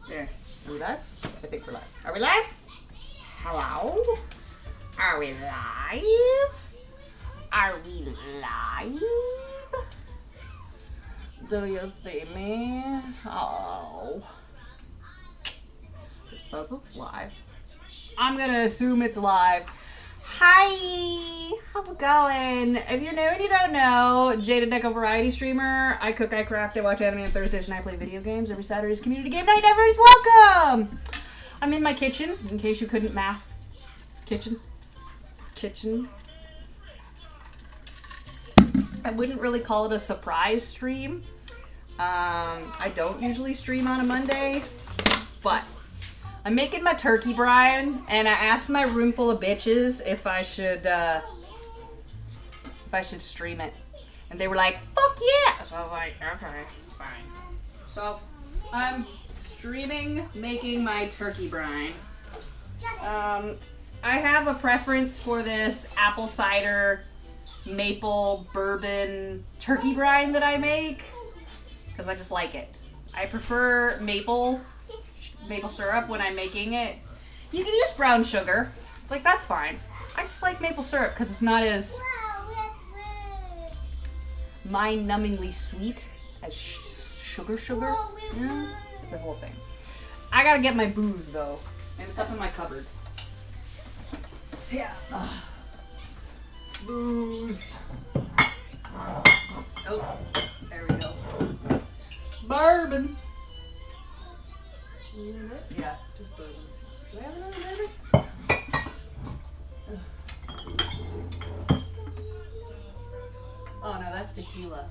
There. Are we live? I think we're live. Are we live? Hello? Are we live? Are we live? Do you see me? Oh. It says it's live. I'm gonna assume it's live. Hi! How's it going? If you're new and you don't know, Jada Deco variety streamer. I cook, I craft, I watch anime on Thursdays, and I play video games. Every Saturday's community game night. Everybody's welcome! I'm in my kitchen, in case you couldn't math. Kitchen. I wouldn't really call it a surprise stream. I don't usually stream on a Monday, but I'm making my turkey brine, and I asked my room full of bitches if I should stream it, and they were like, "Fuck yeah!" So I was like, "Okay, fine." So I'm streaming making my turkey brine. I have a preference for this apple cider maple bourbon turkey brine that I make because I just like it. I prefer maple syrup when I'm making it. You can use brown sugar, like that's fine. I just like maple syrup because it's not as mind-numbingly sweet as sugar. Yeah, it's a whole thing. I gotta get my booze though, and it's up in my cupboard. Yeah. Booze. Oh, there we go. Bourbon. Yeah, just bourbon. Do I have another bourbon? Oh no, that's tequila.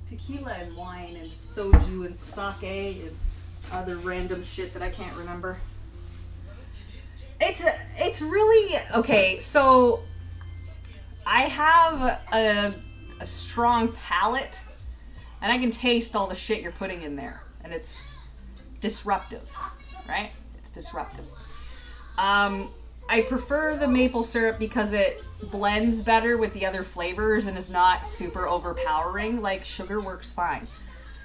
Tequila and wine and soju and sake and other random shit that I can't remember. It's really okay. So I have a strong palate, and I can taste all the shit you're putting in there, and it's disruptive, right? It's disruptive. I prefer the maple syrup because it blends better with the other flavors and is not super overpowering. Like, sugar works fine.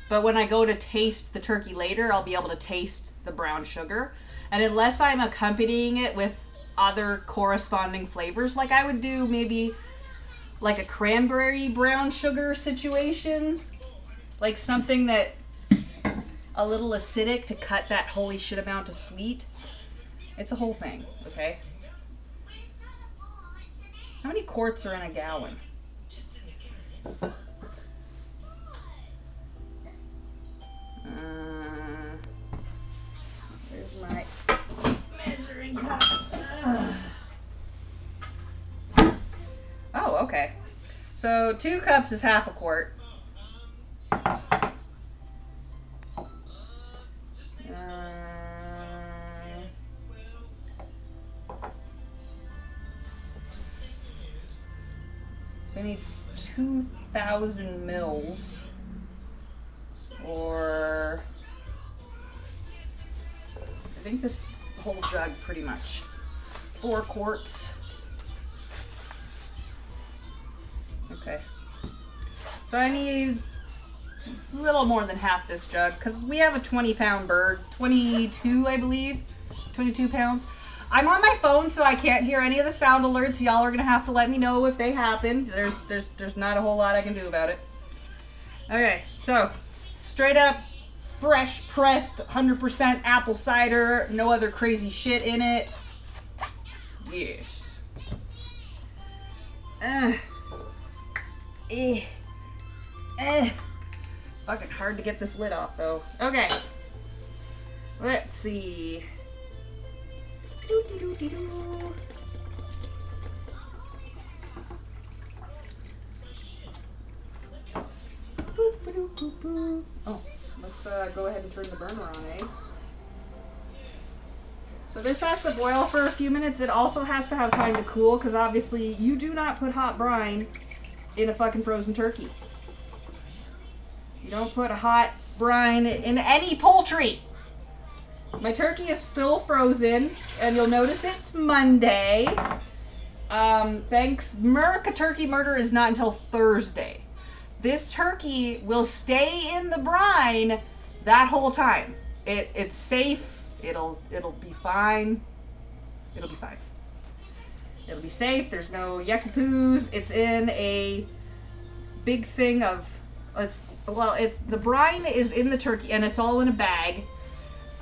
But when I go to taste the turkey later, I'll be able to taste the brown sugar. And unless I'm accompanying it with other corresponding flavors, like I would do maybe like a cranberry brown sugar situation, like something that a little acidic to cut that holy shit amount of sweet. It's a whole thing, okay? How many quarts are in a gallon? There's my measuring cup. Oh, okay. So 2 cups is half a quart. So I need 2,000 mils, or I think this whole jug pretty much 4 quarts. Okay, so I need a little more than half this jug because we have a 20-pound bird, 22 I believe, 22 pounds. I'm on my phone, so I can't hear any of the sound alerts. Y'all are gonna have to let me know if they happen. There's not a whole lot I can do about it. Okay, so straight up, fresh pressed, 100% apple cider, no other crazy shit in it. Yes. Fucking hard to get this lid off though. Okay. Let's see. Oh, let's go ahead and turn the burner on, eh? So this has to boil for a few minutes. It also has to have time to cool, because obviously you do not put hot brine in a fucking frozen turkey. You don't put a hot brine in any poultry. My turkey is still frozen, and you'll notice it's Monday. Thanks. America Turkey Murder is not until Thursday. this turkey will stay in the brine that whole time. It's safe. It'll be fine. It'll be fine. It'll be safe. There's no yucky poos. It's in a big thing of, it's the brine is in the turkey and it's all in a bag.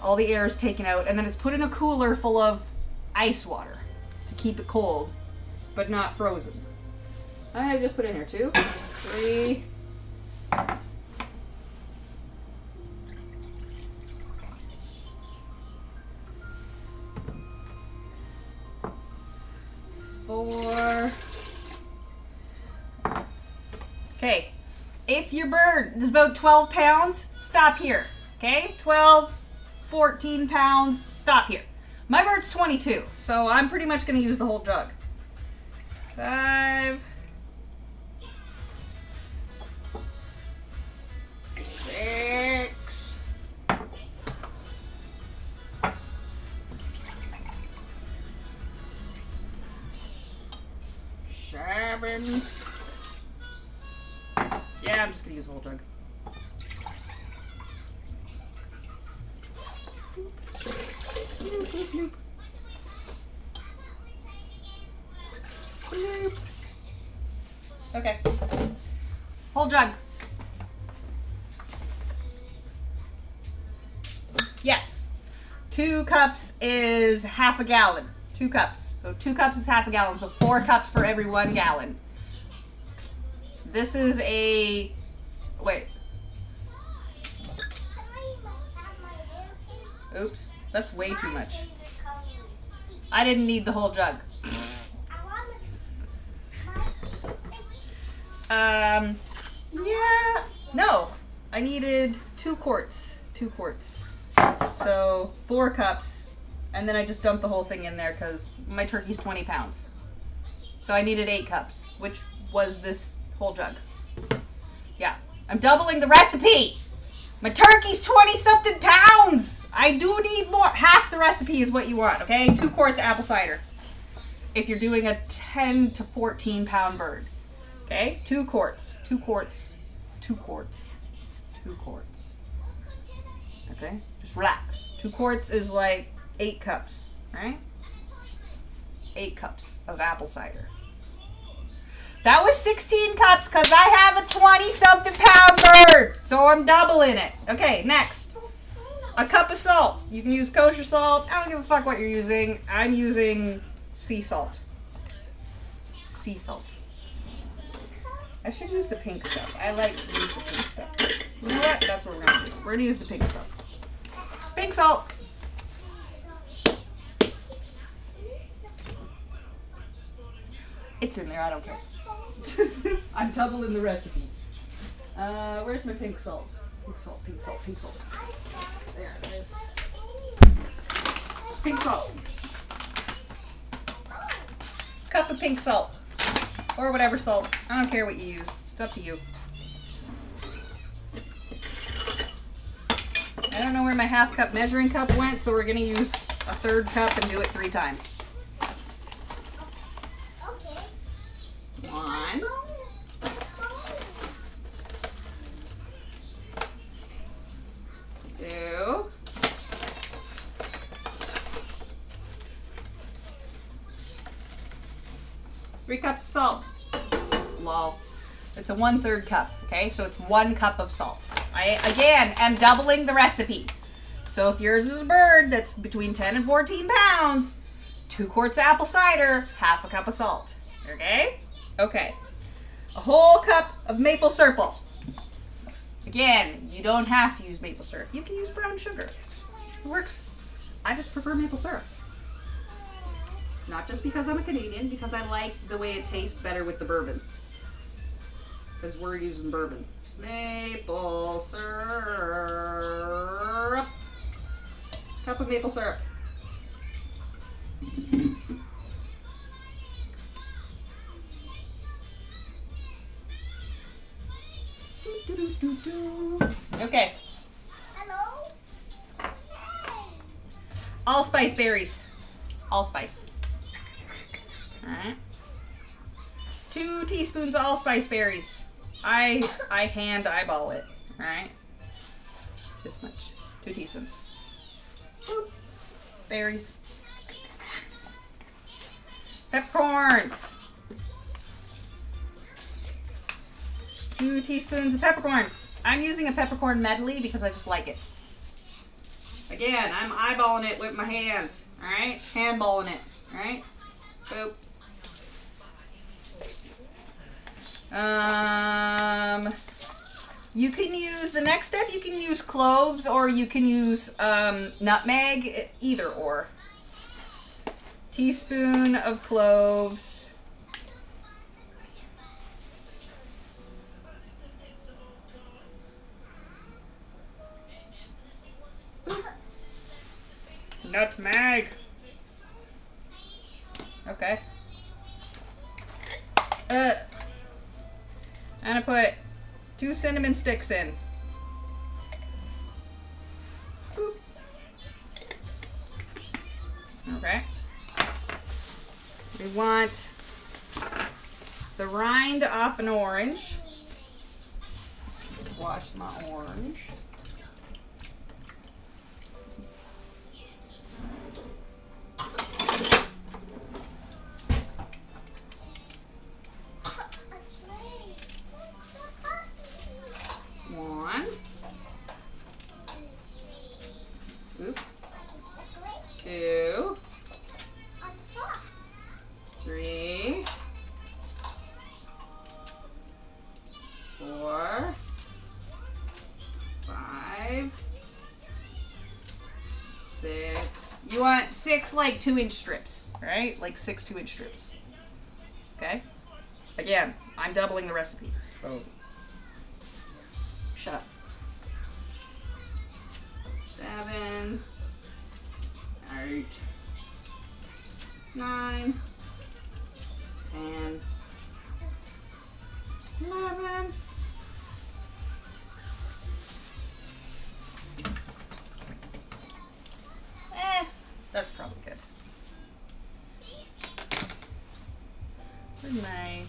All the air is taken out, and then it's put in a cooler full of ice water to keep it cold, but not frozen. I just put in here 2, 3. Four. Okay, if your bird is about 12 pounds, stop here. Okay, 12, 14 pounds, stop here. My bird's 22, so I'm pretty much going to use the whole jug. 5, 6, 7. Yeah, I'm just gonna use the whole jug. Okay. Whole jug. Yes. 2 cups is half a gallon. 2 cups. So 2 cups is half a gallon. So 4 cups for every 1 gallon. This is a... Wait. Oops. That's way too much. I didn't need the whole jug. Yeah. No. I needed 2 quarts. 2 quarts. So 4 cups. And then I just dumped the whole thing in there because my turkey's 20 pounds. So I needed 8 cups, which was this whole jug. Yeah. I'm doubling the recipe. My turkey's 20-something pounds. I do need more. Half the recipe is what you want, okay? 2 quarts apple cider. If you're doing a 10 to 14 pound bird. Okay? 2 quarts. 2 quarts. 2 quarts. 2 quarts. Okay? Just relax. 2 quarts is like 8 cups, right? 8 cups of apple cider. That was 16 cups because I have a 20-something pound bird. So I'm doubling it. Okay, next. A cup of salt. You can use kosher salt. I don't give a fuck what you're using. I'm using sea salt. Sea salt. I should use the pink stuff. I like to use the pink stuff. You know what? That's what we're going to use. We're going to use the pink stuff. Pink salt. It's in there. I don't care. I'm doubling the recipe. Where's my pink salt? Pink salt, pink salt, pink salt. There it is. Pink salt. Cup of pink salt. Or whatever salt. I don't care what you use. It's up to you. I don't know where my half cup measuring cup went, so we're going to use a 1/3 cup and do it 3 times. 1. 2. 3 cups of salt. Lol. It's a 1/3 cup, okay? So it's 1 cup of salt. I, again, am doubling the recipe. So if yours is a bird that's between 10 and 14 pounds, 2 quarts apple cider, half a cup of salt. Okay? Okay. A whole cup of maple syrup. Again, you don't have to use maple syrup. You can use brown sugar. It works. I just prefer maple syrup. Not just because I'm a Canadian, because I like the way it tastes better with the bourbon. Because we're using bourbon. Maple syrup. Cup of maple syrup. Okay. Hello? Allspice berries. Allspice. Alright. 2 teaspoons of allspice berries. I hand eyeball it. All right. This much. 2 teaspoons. Boop. Berries. Peppercorns. 2 teaspoons of peppercorns. I'm using a peppercorn medley because I just like it. Again, I'm eyeballing it with my hands. Alright? Handballing it. Alright? Boop. You can use, the next step, you can use cloves or you can use nutmeg, either or. Teaspoon of cloves. Nutmeg. Okay. And I put 2 cinnamon sticks in. Boop. Okay. We want the rind off an orange. Wash my orange. One. Oop. 2. 3. 4. 5. 6. You want 6 like 2-inch strips, right? Like 6 2-inch strips. Okay? Again, I'm doubling the recipe, so shut up. 7, 8, 9, 10, 11. That's probably good. Where's my...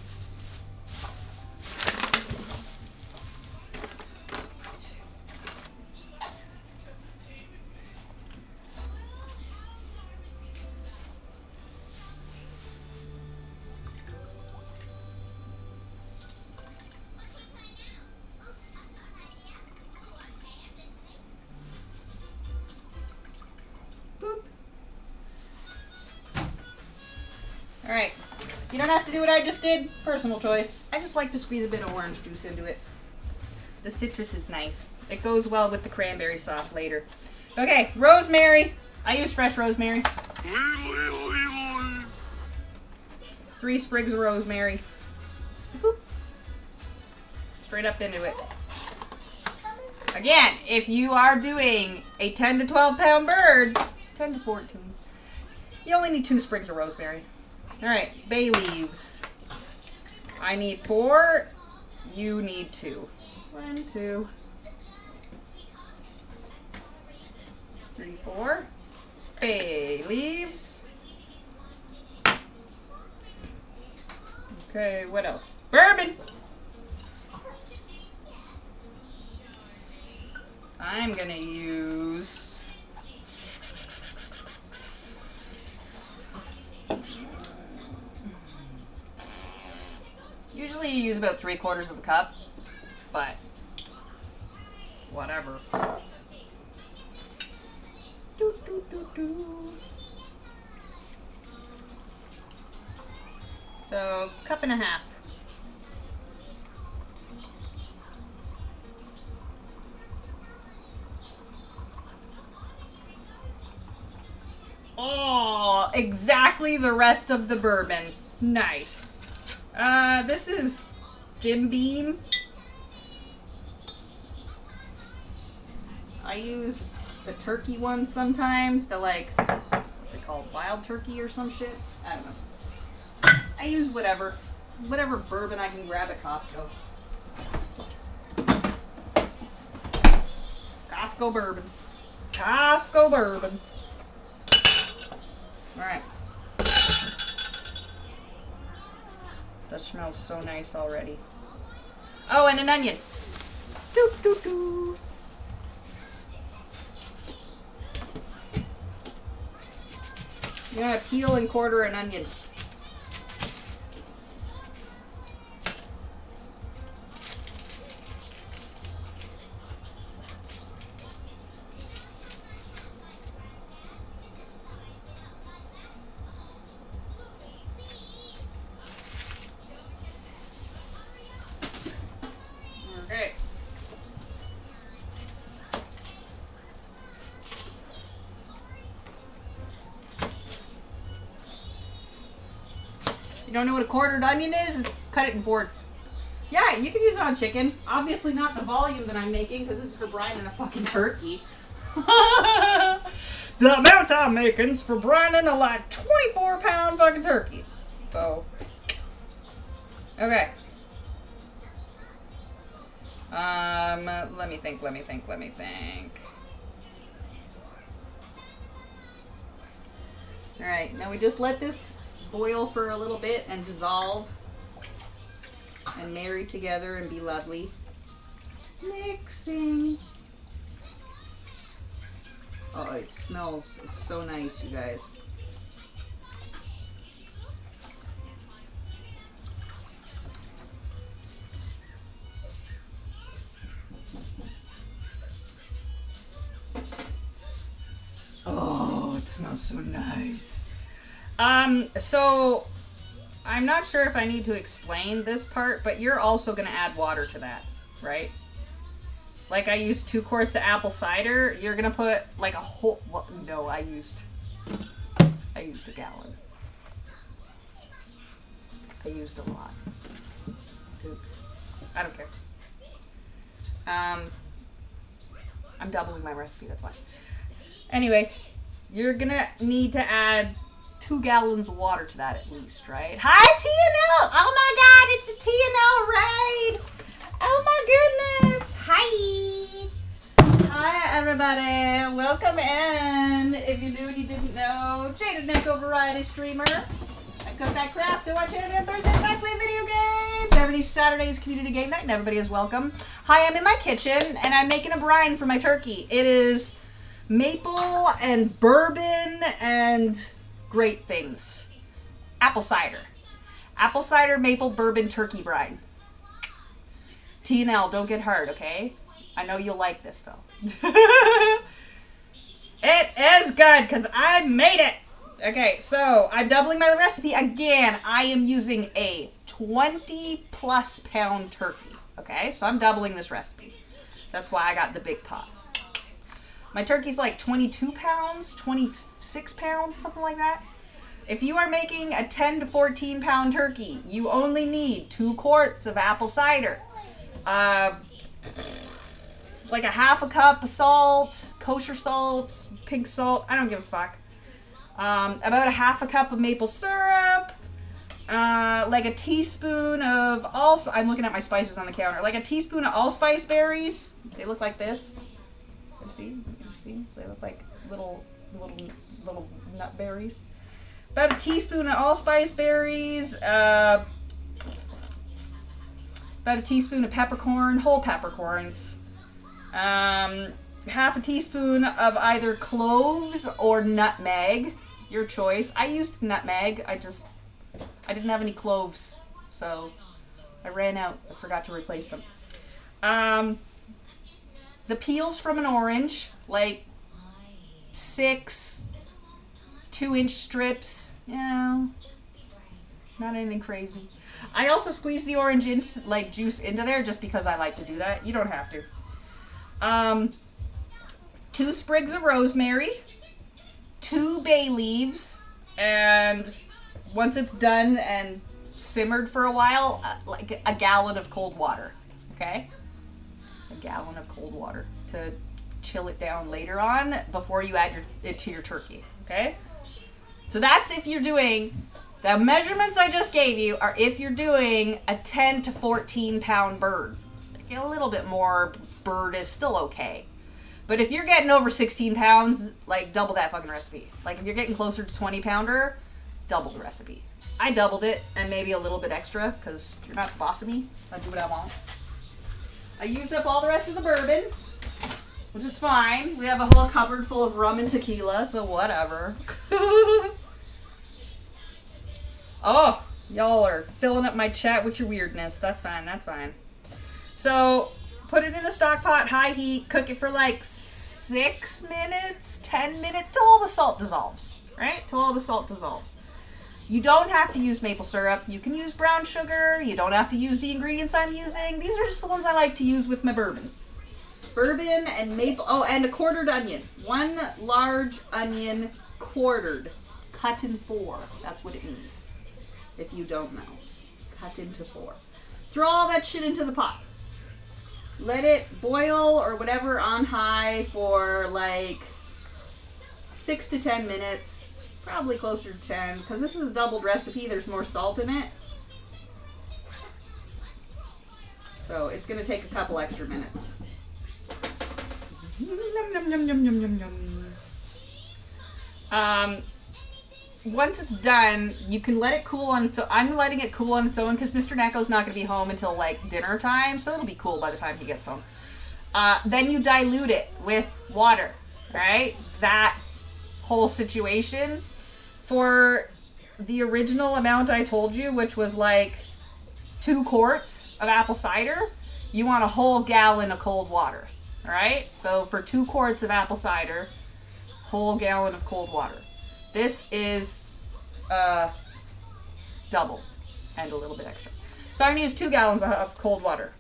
Alright, you don't have to do what I just did. Personal choice. I just like to squeeze a bit of orange juice into it. The citrus is nice. It goes well with the cranberry sauce later. Okay, rosemary. I use fresh rosemary. 3 sprigs of rosemary. Straight up into it. Again, if you are doing a 10 to 12 pound bird, 10 to 14, you only need 2 sprigs of rosemary. Alright, bay leaves. I need 4. You need 2. 1, 2, 3, 4. Bay leaves. Okay, what else? Bourbon! I'm gonna use... Usually you use about 3/4 of a cup, but whatever. So, 1.5 cups. Oh, exactly the rest of the bourbon. Nice. This is Jim Beam. I use the turkey ones sometimes, the like, what's it called, wild turkey or some shit? I don't know. I use whatever bourbon I can grab at Costco. Costco bourbon. Costco bourbon. Alright. That smells so nice already. Oh, and an onion. Doo, doo, doo. Yeah, peel and quarter an onion. Okay. You don't know what a quartered onion is? It's cut it in four. Yeah, you can use it on chicken. Obviously not the volume that I'm making because this is for brining a fucking turkey. The amount I'm making's for brining a like 24-pound fucking turkey. So, okay. Let me think. Alright, now we just let this boil for a little bit and dissolve and marry together and be lovely. Mixing. Oh, it smells so nice, you guys. Oh, it smells so nice. So I'm not sure if I need to explain this part, but you're also going to add water to that, right? Like I used 2 quarts of apple cider. You're going to put like a whole, well, no, I used a gallon. I used a lot. Oops. I don't care. I'm doubling my recipe, that's why. Anyway, you're gonna need to add 2 gallons of water to that at least, right? Hi, TNL! Oh my god, it's a TNL raid! Oh my goodness! Hi! Hi, everybody. Welcome in. If you're new and you didn't know, Jada Nico Variety Streamer. I cook, I craft, I watch anime on Thursdays, I play video games. Every Saturday's community game night, and everybody is welcome. Hi, I'm in my kitchen, and I'm making a brine for my turkey. It is maple and bourbon and great things. Apple cider. Apple cider, maple, bourbon, turkey brine. T&L, don't get hurt, okay? I know you'll like this, though. It is good, because I made it! Okay, so I'm doubling my recipe again. I am using a 20-plus pound turkey. Okay, so I'm doubling this recipe. That's why I got the big pot. My turkey's like 22 pounds, 26 pounds, something like that. If you are making a 10 to 14 pound turkey, you only need 2 quarts of apple cider. Like a half a cup of salt, kosher salt, pink salt, I don't give a fuck. About a half a cup of maple syrup, like a teaspoon of I'm looking at my spices on the counter, like a teaspoon of allspice berries. They look like this. You see? They look like little nut berries. About a teaspoon of allspice berries, about a teaspoon of peppercorn, whole peppercorns, half a teaspoon of either cloves or nutmeg, your choice. I used nutmeg, I didn't have any cloves, so I ran out. I forgot to replace them. The peels from an orange, like 6 2-inch strips, you know, not anything crazy. I also squeeze the orange juice into there just because I like to do that. You don't have to. 2 sprigs of rosemary, 2 bay leaves, and once it's done and simmered for a while, like a gallon of cold water, okay? A gallon of cold water to chill it down later on before you add it to your turkey, okay? So that's if you're doing, the measurements I just gave you are if you're doing a 10 to 14 pound bird. Like a little bit more bird is still okay. But if you're getting over 16 pounds, like double that fucking recipe. Like if you're getting closer to 20 pounder, double the recipe. I doubled it and maybe a little bit extra because you're not the boss of me. I do what I want. I used up all the rest of the bourbon, which is fine. We have a whole cupboard full of rum and tequila, so whatever. Oh, y'all are filling up my chat with your weirdness. That's fine, that's fine. So, put it in a stock pot, high heat, cook it for like 6 minutes, 10 minutes, till all the salt dissolves, right? Till all the salt dissolves. You don't have to use maple syrup. You can use brown sugar. You don't have to use the ingredients I'm using. These are just the ones I like to use with my bourbon. Bourbon and maple, oh, and a quartered onion. 1 large onion, quartered, cut in 4. That's what it means, if you don't know. Cut into 4. Throw all that shit into the pot. Let it boil or whatever on high for like 6 to 10 minutes. Probably closer to 10, because this is a doubled recipe. There's more salt in it. So it's going to take a couple extra minutes. Yum, yum, yum, yum, yum, yum. Once it's done, you can let it cool on its own. I'm letting it cool on its own because Mr. Necco's not going to be home until like dinner time, so it'll be cool by the time he gets home. Then you dilute it with water, right? That whole situation. For the original amount I told you, which was like 2 quarts of apple cider, you want a whole gallon of cold water, all right? So for 2 quarts of apple cider, whole gallon of cold water. This is double and a little bit extra. So I'm going to use 2 gallons of cold water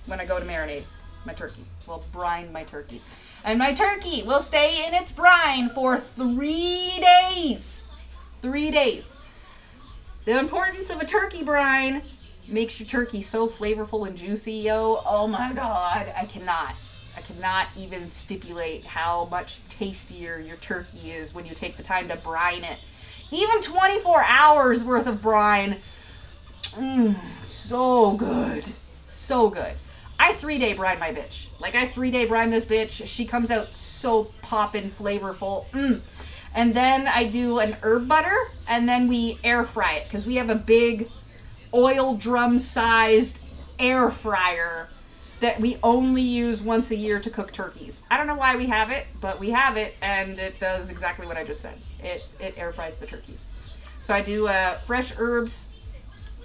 when I go to marinate my turkey. Well, brine my turkey. And my turkey will stay in its brine for 3 days. 3 days. The importance of a turkey brine makes your turkey so flavorful and juicy, yo. Oh my God. I cannot even stipulate how much tastier your turkey is when you take the time to brine it. Even 24 hours worth of brine. So good. So good. I 3-day brine my bitch. Like, I 3-day brine this bitch. She comes out so poppin' flavorful. And then I do an herb butter, and then we air fry it, because we have a big oil drum-sized air fryer that we only use once a year to cook turkeys. I don't know why we have it, but we have it, and it does exactly what I just said. It air fries the turkeys. So I do fresh herbs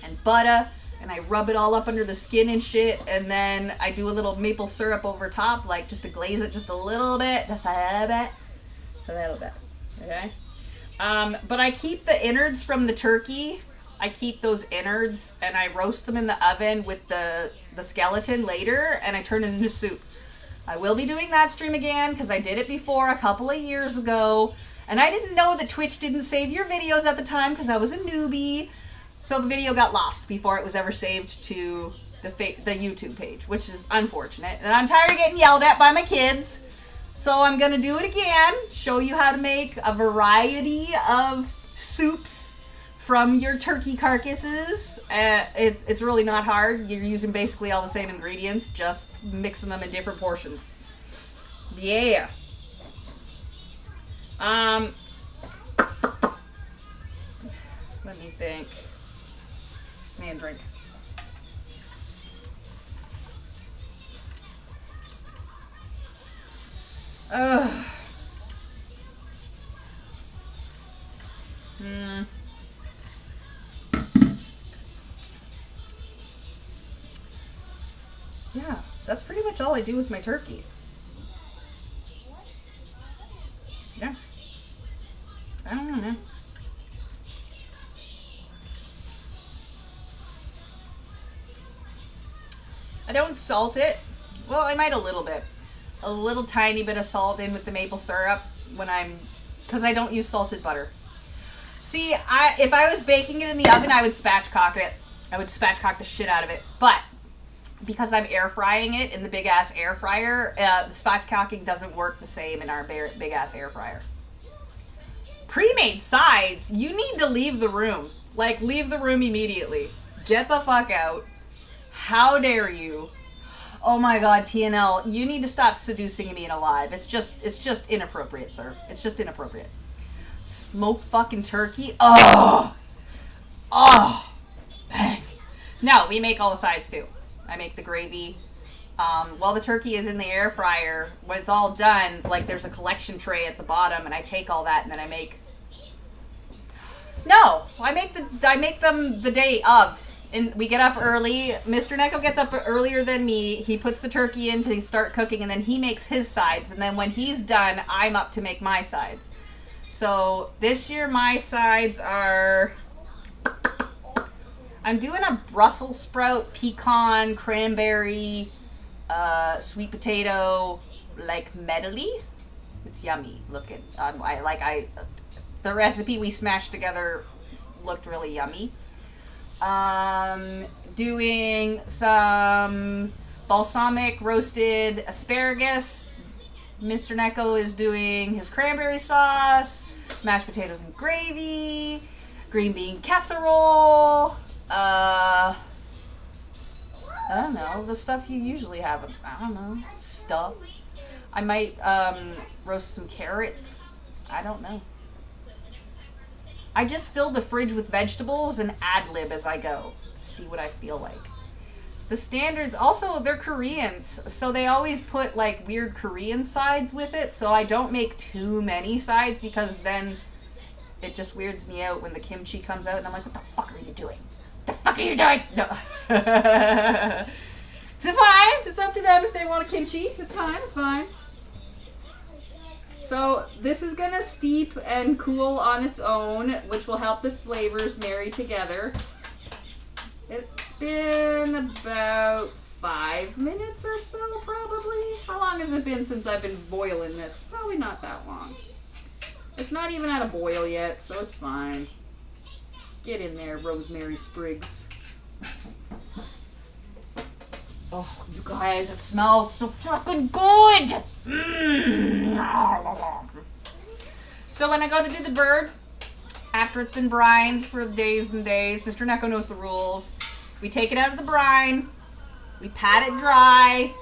and butter, and I rub it all up under the skin and shit, and then I do a little maple syrup over top, like just to glaze it just a little bit. Just a little bit. Just a little bit. Okay? But I keep the innards from the turkey. I keep those innards, and I roast them in the oven with the skeleton later, and I turn it into soup. I will be doing that stream again, because I did it before a couple of years ago, and I didn't know that Twitch didn't save your videos at the time, because I was a newbie, so the video got lost before it was ever saved to the YouTube page, which is unfortunate, and I'm tired of getting yelled at by my kids. So I'm going to do it again, show you how to make a variety of soups from your turkey carcasses. It's really not hard. You're using basically all the same ingredients, just mixing them in different portions. Yeah. Let me think. Man, drink. Yeah, that's pretty much all I do with my turkey. Yeah. I don't know, man. I don't salt it. Well, I might a little bit. A little tiny bit of salt in with the maple syrup because I don't use salted butter. See, if I was baking it in the oven, I would spatchcock it. I would spatchcock the shit out of it. But because I'm air frying it in the big ass air fryer, the spatchcocking doesn't work the same in our big ass air fryer. Pre-made sides, you need to leave the room. Like, leave the room immediately. Get the fuck out. How dare you? Oh my God, TNL, you need to stop seducing me in a live. It's just inappropriate, sir. It's just inappropriate. Smoked fucking turkey? Oh! Oh! Bang. No, we make all the sides too. I make the gravy, While the turkey is in the air fryer, when it's all done, like there's a collection tray at the bottom, and I take all that and then I make. No, I make them the day of. And we get up early. Mr. Neko gets up earlier than me. He puts the turkey in to start cooking, and then he makes his sides. And then when he's done, I'm up to make my sides. So this year my sides are... I'm doing a Brussels sprout, pecan, cranberry, sweet potato, like medley. It's yummy looking. The recipe we smashed together looked really yummy. Doing some balsamic roasted asparagus. Mr. Neko is doing his cranberry sauce, mashed potatoes and gravy, green bean casserole. I don't know, the stuff you usually have. I don't know, stuff. I might roast some carrots. I don't know. I just fill the fridge with vegetables and ad-lib as I go. See what I feel like. The standards, also, they're Koreans, so they always put, like, weird Korean sides with it, so I don't make too many sides because then it just weirds me out when the kimchi comes out, and I'm like, what the fuck are you doing? What the fuck are you doing? No. It's fine. It's up to them if they want a kimchi. It's fine. It's fine. So this is going to steep and cool on its own, which will help the flavors marry together. It's been about 5 minutes or so, probably. How long has it been since I've been boiling this? Probably not that long. It's not even at a boil yet, so it's fine. Get in there, rosemary sprigs. Oh, you guys, it smells so fucking good! So when I go to do the bird, after it's been brined for days and days, Mr. Neko knows the rules. We take it out of the brine, we pat it dry,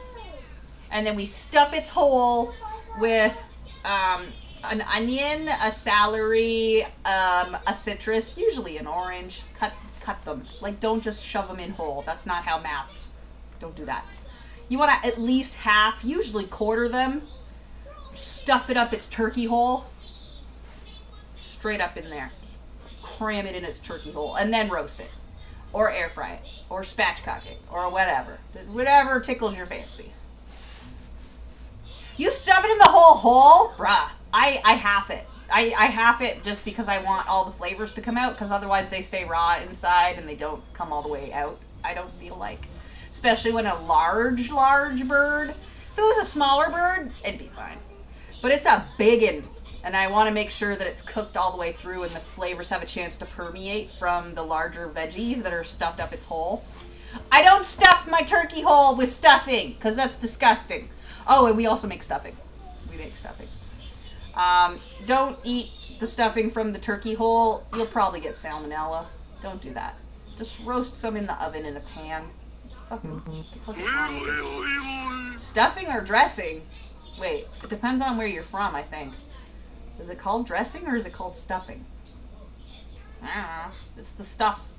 and then we stuff its hole with an onion, a celery, a citrus, usually an orange. Cut them. Like, don't just shove them in whole. That's not how math. Don't do that. You want to at least half, usually quarter them. Stuff it up its turkey hole. Straight up in there. Cram it in its turkey hole. And then roast it. Or air fry it. Or spatchcock it. Or whatever. Whatever tickles your fancy. You stuff it in the whole hole? Bruh. I half it. I half it just because I want all the flavors to come out. Because otherwise they stay raw inside and they don't come all the way out. I don't feel like. Especially when a large bird. If it was a smaller bird, it'd be fine. But it's a biggin', and I want to make sure that it's cooked all the way through and the flavors have a chance to permeate from the larger veggies that are stuffed up its hole. I don't stuff my turkey hole with stuffing, because that's disgusting. Oh, and we also make stuffing. We make stuffing. Don't eat the stuffing from the turkey hole. You'll probably get salmonella. Don't do that. Just roast some in the oven in a pan. Stuffing or dressing? Wait, it depends on where you're from, I think. Is it called dressing or is it called stuffing? I don't know. It's the stuff.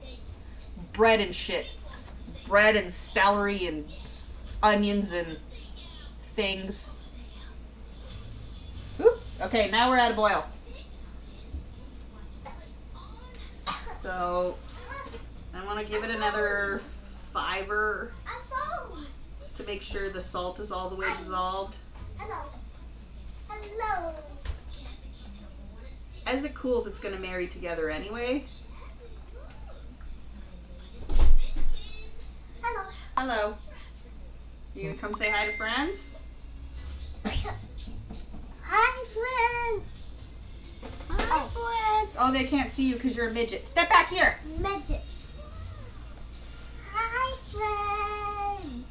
Bread and shit. Bread and celery and onions and things. Oop. Okay, now we're at a boil. So, I want to give it another 5 just to make sure the salt is all the way dissolved. Hello. As it cools, it's going to marry together anyway. Hello. Hello. You going to come say hi to friends? Hi, friends. Hi, friends. Oh, they can't see you because you're a midget. Step back here. Midget. Hi, friends.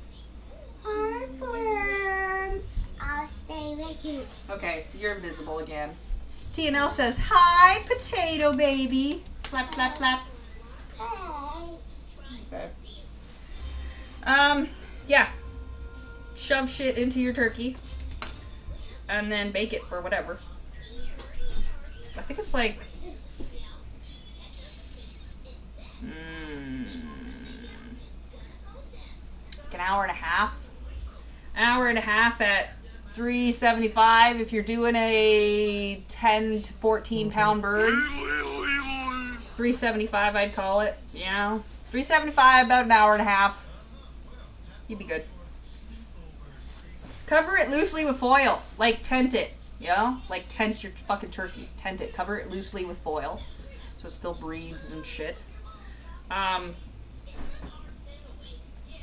Hi, friends. I'll stay with you. Okay, you're invisible again. TNL says, hi, potato baby. Slap, slap, slap. Hi. Okay. Yeah. Shove shit into your turkey. And then bake it for whatever. I think it's like... an hour and a half. Hour and a half at 375 if you're doing a 10 to 14 pound bird. 375 I'd call it. You know, 375, about an hour and a half. You'd be good. Cover it loosely with foil. Like tent it. You know? Like tent your fucking turkey. Tent it. Cover it loosely with foil. So it still breathes and shit.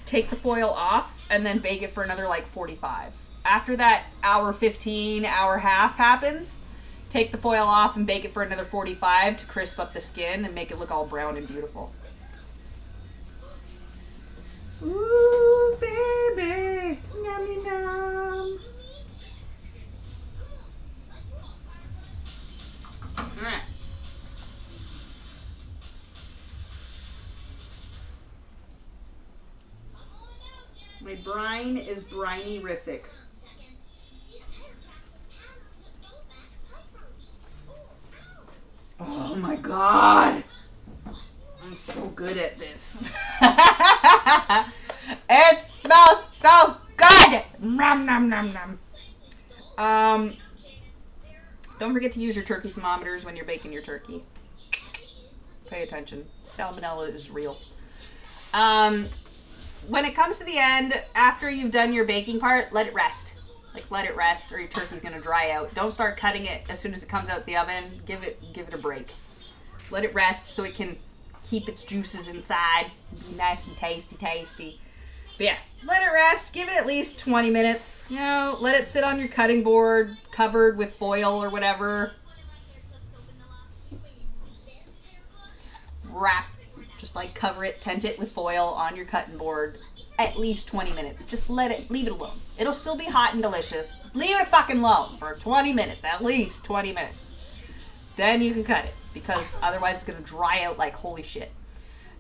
Take the foil off and then bake it for another like 45. After that hour 15, hour half happens, take the foil off and bake it for another 45 to crisp up the skin and make it look all brown and beautiful. Ooh, baby, yummy yum. All right. My brine is briny-rific. Oh my god! I'm so good at this. It smells so good! Nom nom nom nom. Don't forget to use your turkey thermometers when you're baking your turkey. Pay attention. Salmonella is real. When it comes to the end, after you've done your baking part, let it rest. Like, let it rest or your turkey's gonna dry out. Don't start cutting it as soon as it comes out the oven. Give it a break. Let it rest so it can keep its juices inside. Be nice and tasty. But yeah, let it rest. Give it at least 20 minutes. You know, let it sit on your cutting board, covered with foil or whatever. Wrap. Just like cover it, tent it with foil on your cutting board at least 20 minutes. Just leave it alone. It'll still be hot and delicious. Leave it fucking alone for 20 minutes, at least 20 minutes. Then you can cut it because otherwise it's gonna dry out like holy shit.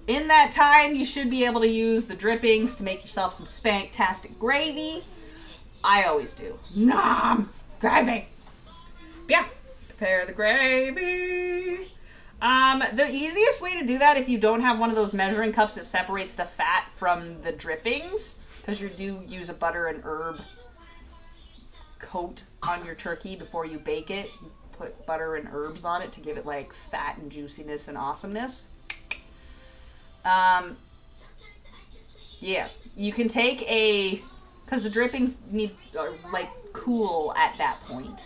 In that time, you should be able to use the drippings to make yourself some spank-tastic gravy. I always do. Nom! Gravy! Yeah, prepare the gravy. The easiest way to do that, if you don't have one of those measuring cups that separates the fat from the drippings, because you do use a butter and herb coat on your turkey before you bake it. You put butter and herbs on it to give it like fat and juiciness and awesomeness. Yeah, you can take because the drippings are like cool at that point.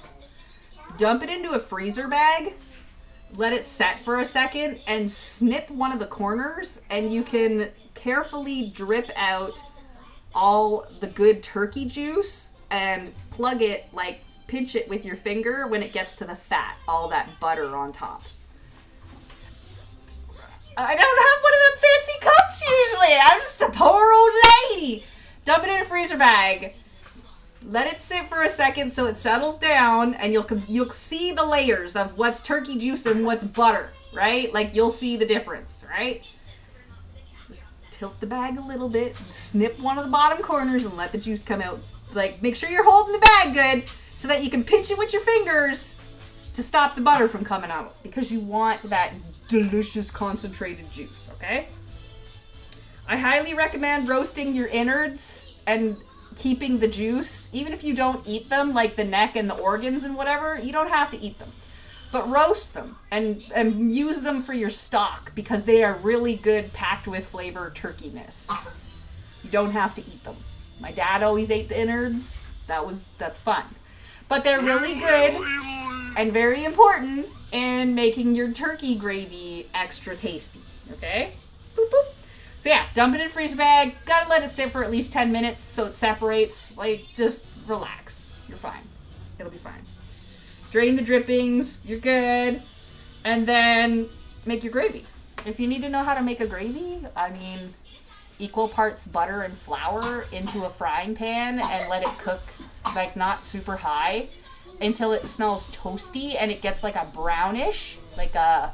Dump it into a freezer bag. Let it set for a second and snip one of the corners and you can carefully drip out all the good turkey juice and plug it, like pinch it with your finger when it gets to the fat, all that butter on top. I don't have one of them fancy cups usually. I'm just a poor old lady. Dump it in a freezer bag. Let it sit for a second so it settles down, and you'll see the layers of what's turkey juice and what's butter, right? Like, you'll see the difference, right? Just tilt the bag a little bit, snip one of the bottom corners, and let the juice come out. Like, make sure you're holding the bag good so that you can pinch it with your fingers to stop the butter from coming out, because you want that delicious concentrated juice, okay? I highly recommend roasting your innards and keeping the juice, even if you don't eat them, like the neck and the organs and whatever. You don't have to eat them, but roast them and use them for your stock because they are really good packed with flavor turkeyness. You don't have to eat them. My dad always ate the innards. That's fun, but they're really good and very important in making your turkey gravy extra tasty. Okay. Boop, boop. So yeah, dump it in a freezer bag. Gotta let it sit for at least 10 minutes so it separates. Like, just relax. You're fine. It'll be fine. Drain the drippings. You're good. And then make your gravy. If you need to know how to make a gravy, I mean, equal parts butter and flour into a frying pan and let it cook, like, not super high until it smells toasty and it gets like a brownish, like a...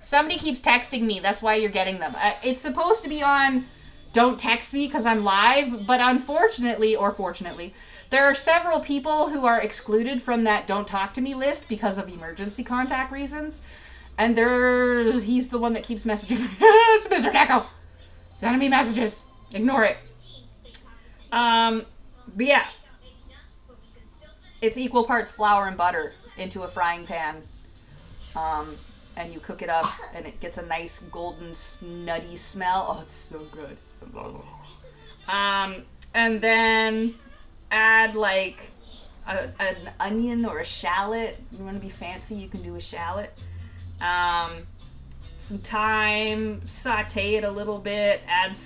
Somebody keeps texting me. That's why you're getting them. It's supposed to be on don't text me because I'm live, but unfortunately, or fortunately, there are several people who are excluded from that don't talk to me list because of emergency contact reasons. And he's the one that keeps messaging me. It's Mr. Deco. Sending me messages. Ignore it. But yeah, it's equal parts flour and butter into a frying pan. And you cook it up, and it gets a nice golden, nutty smell. Oh, it's so good. And then add like an onion or a shallot. You want to be fancy, you can do a shallot. Some thyme, saute it a little bit. Add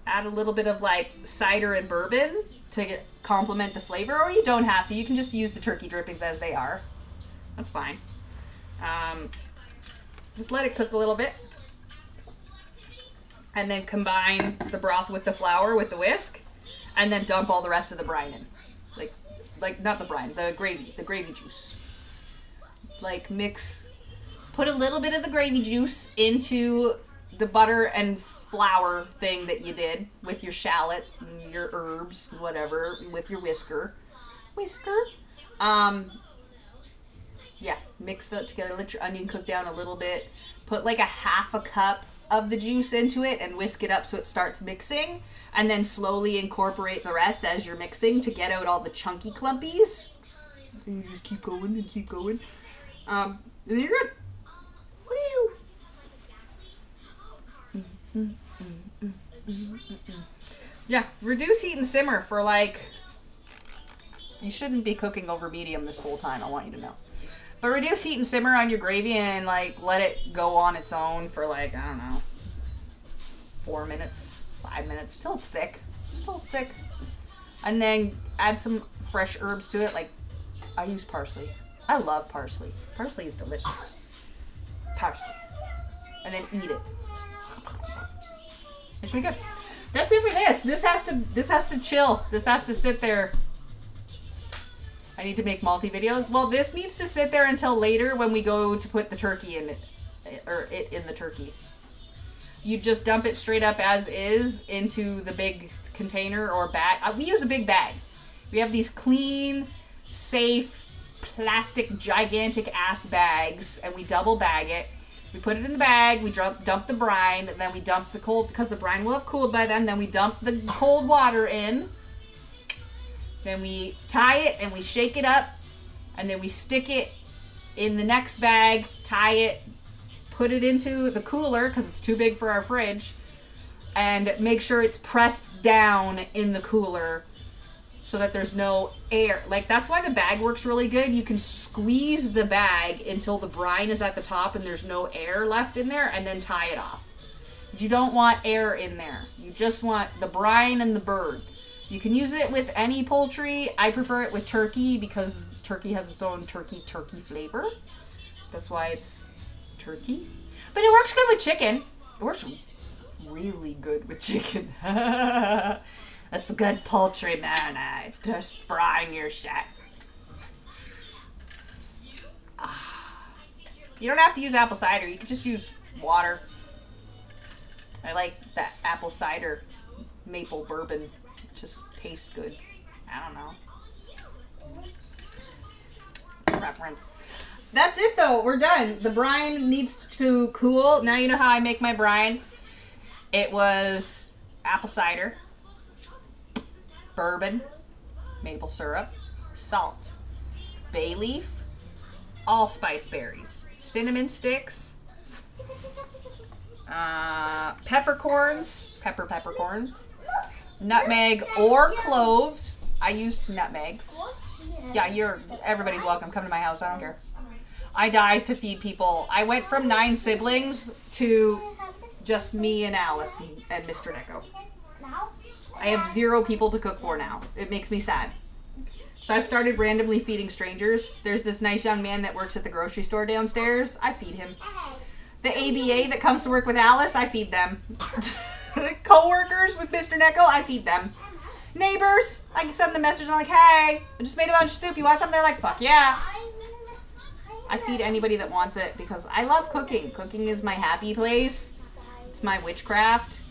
a little bit of like cider and bourbon to complement the flavor, or you don't have to. You can just use the turkey drippings as they are. That's fine. Just let it cook a little bit. And then combine the broth with the flour with the whisk. And then dump all the rest of the brine in. Like not the brine, the gravy juice. Like put a little bit of the gravy juice into the butter and flour thing that you did with your shallot and your herbs, whatever, with your whisker. Yeah, mix that together. Let your onion cook down a little bit. Put like a half a cup of the juice into it and whisk it up so it starts mixing. And then slowly incorporate the rest as you're mixing to get out all the chunky clumpies. And you just keep going and keep going. And then you're good. Woo! Yeah, reduce heat and simmer for like... You shouldn't be cooking over medium this whole time, I want you to know. But reduce heat and simmer on your gravy and like let it go on its own for like, I don't know, 4 minutes, 5 minutes, till it's thick. Just till it's thick. And then add some fresh herbs to it, like I use parsley. I love parsley. Parsley is delicious. Parsley. And then eat it. It should be good. That's it for this. This has to chill. This has to sit there. I need to make multi-videos. Well, this needs to sit there until later when we go to put the turkey in it. Or it in the turkey. You just dump it straight up as is into the big container or bag. We use a big bag. We have these clean, safe, plastic, gigantic ass bags, and we double bag it. We put it in the bag, we dump the brine, then we dump the cold, because the brine will have cooled by then we dump the cold water in. Then we tie it and we shake it up, and then we stick it in the next bag, tie it, put it into the cooler, because it's too big for our fridge, and make sure it's pressed down in the cooler so that there's no air. Like, that's why the bag works really good. You can squeeze the bag until the brine is at the top and there's no air left in there, and then tie it off. But you don't want air in there. You just want the brine and the bird. You can use it with any poultry. I prefer it with turkey because turkey has its own turkey flavor. That's why it's turkey. But it works good with chicken. It works really good with chicken. That's a good poultry marinade. Just brine your shit. You don't have to use apple cider. You can just use water. I like that apple cider maple bourbon. It just tastes good. I don't know. Preference. That's it though. We're done. The brine needs to cool. Now you know how I make my brine. It was apple cider, bourbon, maple syrup, salt, bay leaf, allspice berries, cinnamon sticks, peppercorns, peppercorns, nutmeg or cloves. I used nutmegs. Yeah, everybody's welcome. Come to my house. I don't care. I die to feed people. I went from 9 siblings to just me and Alice and Mr. Neko. I have 0 people to cook for now. It makes me sad. So I've started randomly feeding strangers. There's this nice young man that works at the grocery store downstairs. I feed him. The ABA that comes to work with Alice, I feed them. Co-workers with Mr. Neko, I feed them. Neighbors, I can send them a message. I'm like, hey, I just made a bunch of soup. You want something? They're like, fuck yeah. I feed anybody that wants it because I love cooking. Cooking is my happy place. It's my witchcraft.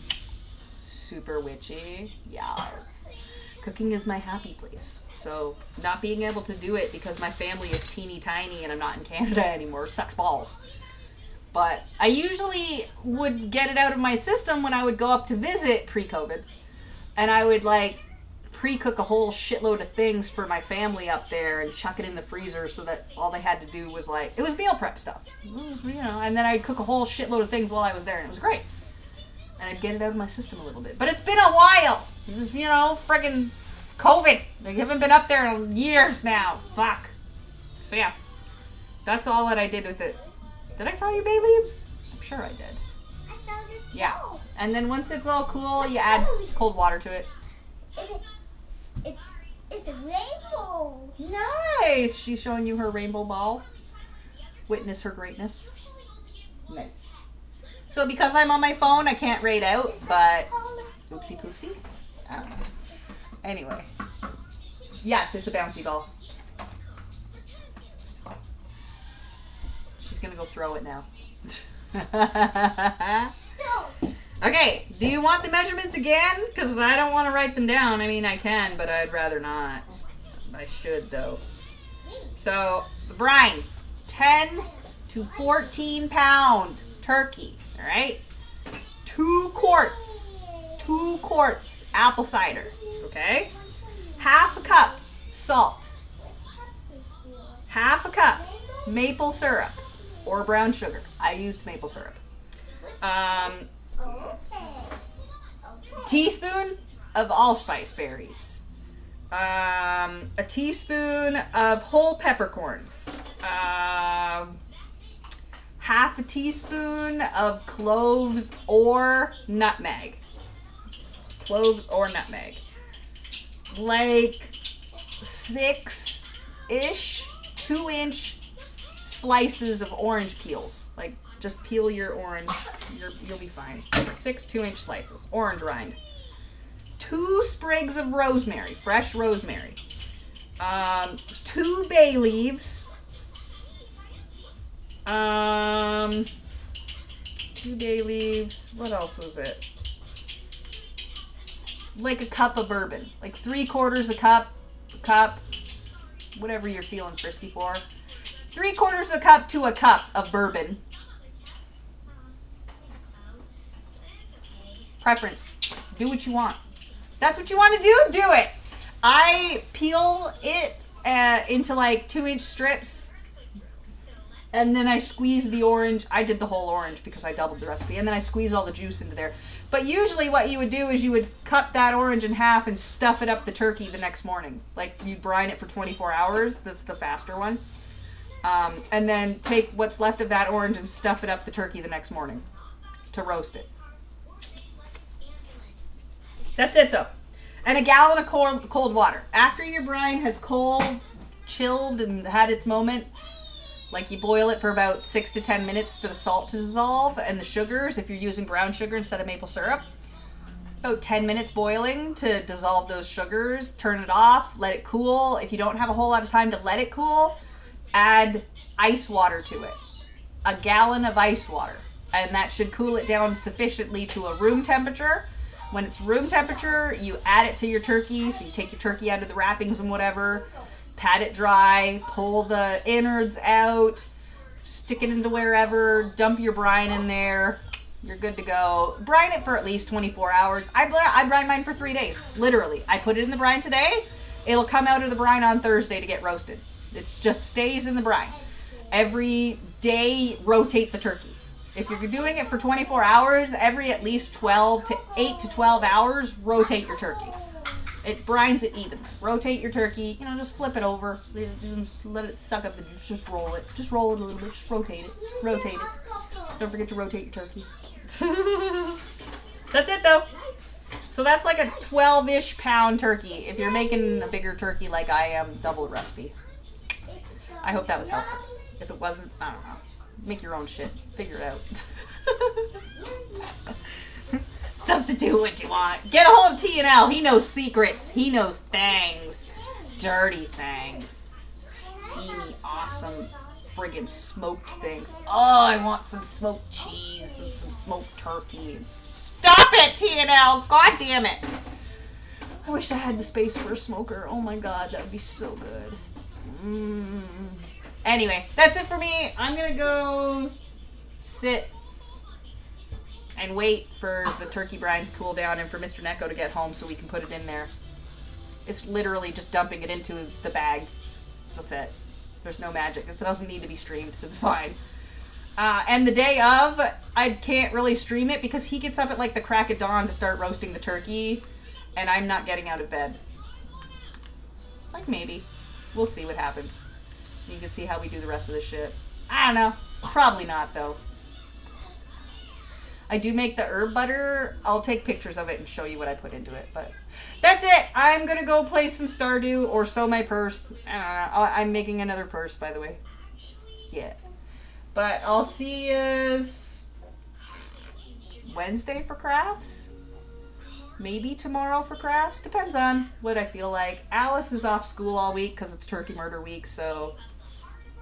Super witchy. Yes. Cooking is my happy place. So not being able to do it because my family is teeny tiny and I'm not in Canada anymore sucks balls. But I usually would get it out of my system when I would go up to visit pre-COVID. And I would like pre-cook a whole shitload of things for my family up there and chuck it in the freezer so that all they had to do was like, it was meal prep stuff. It was, you know, and then I'd cook a whole shitload of things while I was there, and it was great. And I'd get it out of my system a little bit. But it's been a while. This is, you know, friggin' COVID. I haven't been up there in years now. Fuck. So yeah, that's all that I did with it. Did I tell you bay leaves? I'm sure I did. Yeah. And then once it's all cool, you add cold water to it. It's a rainbow. Nice. She's showing you her rainbow ball. Witness her greatness. Nice. So because I'm on my phone, I can't rate out, but oopsie poopsie. I don't know. Anyway. Yes, it's a bouncy ball. She's gonna go throw it now. Okay, do you want the measurements again? Because I don't want to write them down. I mean, I can, but I'd rather not. I should, though. So, the brine, 10 to 14 pound turkey, all right? 2 quarts apple cider, okay? Half a cup salt, half a cup maple syrup or brown sugar. I used maple syrup. Teaspoon of allspice berries, a teaspoon of whole peppercorns, half a teaspoon of cloves or nutmeg, like 6-ish 2-inch slices of orange peels. Like, just peel your orange, you'll be fine. Like 6 2-inch slices, orange rind. 2 sprigs of rosemary, fresh rosemary. 2 bay leaves. 2 bay leaves. What else was it? Like a cup of bourbon. Like 3/4 a cup, whatever you're feeling frisky for. 3/4 a cup to a cup of bourbon. Preference. Do what you want. That's what you want to do? Do it. I peel it into like 2-inch strips. And then I squeeze the orange. I did the whole orange because I doubled the recipe. And then I squeeze all the juice into there. But usually what you would do is you would cut that orange in half and stuff it up the turkey the next morning. Like, you brine it for 24 hours. That's the faster one. And then take what's left of that orange and stuff it up the turkey the next morning to roast it. That's it, though. And a gallon of cold water. After your brine has chilled, and had its moment, like, you boil it for about 6 to 10 minutes for the salt to dissolve and the sugars, if you're using brown sugar instead of maple syrup. About 10 minutes boiling to dissolve those sugars. Turn it off. Let it cool. If you don't have a whole lot of time to let it cool, add ice water to it. A gallon of ice water. And that should cool it down sufficiently to a room temperature. When it's room temperature, you add it to your turkey. So you take your turkey out of the wrappings and whatever, pat it dry, pull the innards out, stick it into wherever, dump your brine in there. You're good to go. Brine it for at least 24 hours. I brine mine for 3 days, literally. I put it in the brine today. It'll come out of the brine on Thursday to get roasted. It just stays in the brine. Every day, rotate the turkey. If you're doing it for 24 hours, every at least 8 to 12 hours, rotate your turkey. It brines it evenly. Rotate your turkey, just flip it over. Just let it suck up the juice. Just roll it. Just roll it a little bit. Just rotate it. Rotate it. Don't forget to rotate your turkey. That's it, though. So that's like a 12-ish pound turkey. If you're making a bigger turkey like I am, double the recipe. I hope that was helpful. If it wasn't, I don't know. Make your own shit. Figure it out. Substitute what you want. Get a hold of T&L. He knows secrets. He knows things. Dirty things. Steamy, awesome, friggin' smoked things. Oh, I want some smoked cheese and some smoked turkey. Stop it, T&L. God damn it. I wish I had the space for a smoker. Oh my god, that would be so good. Anyway, that's it for me. I'm gonna go sit and wait for the turkey brine to cool down and for Mr. Neko to get home so we can put it in there. It's literally just dumping it into the bag. That's it. There's no magic. It doesn't need to be streamed. It's fine. And the day of, I can't really stream it because he gets up at like the crack of dawn to start roasting the turkey, and I'm not getting out of bed. Like maybe. We'll see what happens. You can see how we do the rest of this shit. I don't know. Probably not, though. I do make the herb butter. I'll take pictures of it and show you what I put into it, but that's it. I'm gonna go play some Stardew or sew my purse. I'm making another purse, by the way. Yeah. But I'll see you Wednesday for crafts. Maybe tomorrow for crafts. Depends on what I feel like. Alice is off school all week because it's Turkey Murder Week, so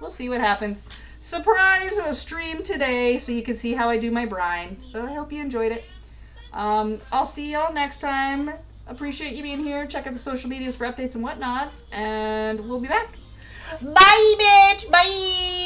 we'll see what happens. Surprise stream today so you can see how I do my brine. So I hope you enjoyed it. I'll see y'all next time. Appreciate you being here. Check out the social medias for updates and whatnots. And we'll be back. Bye, bitch. Bye.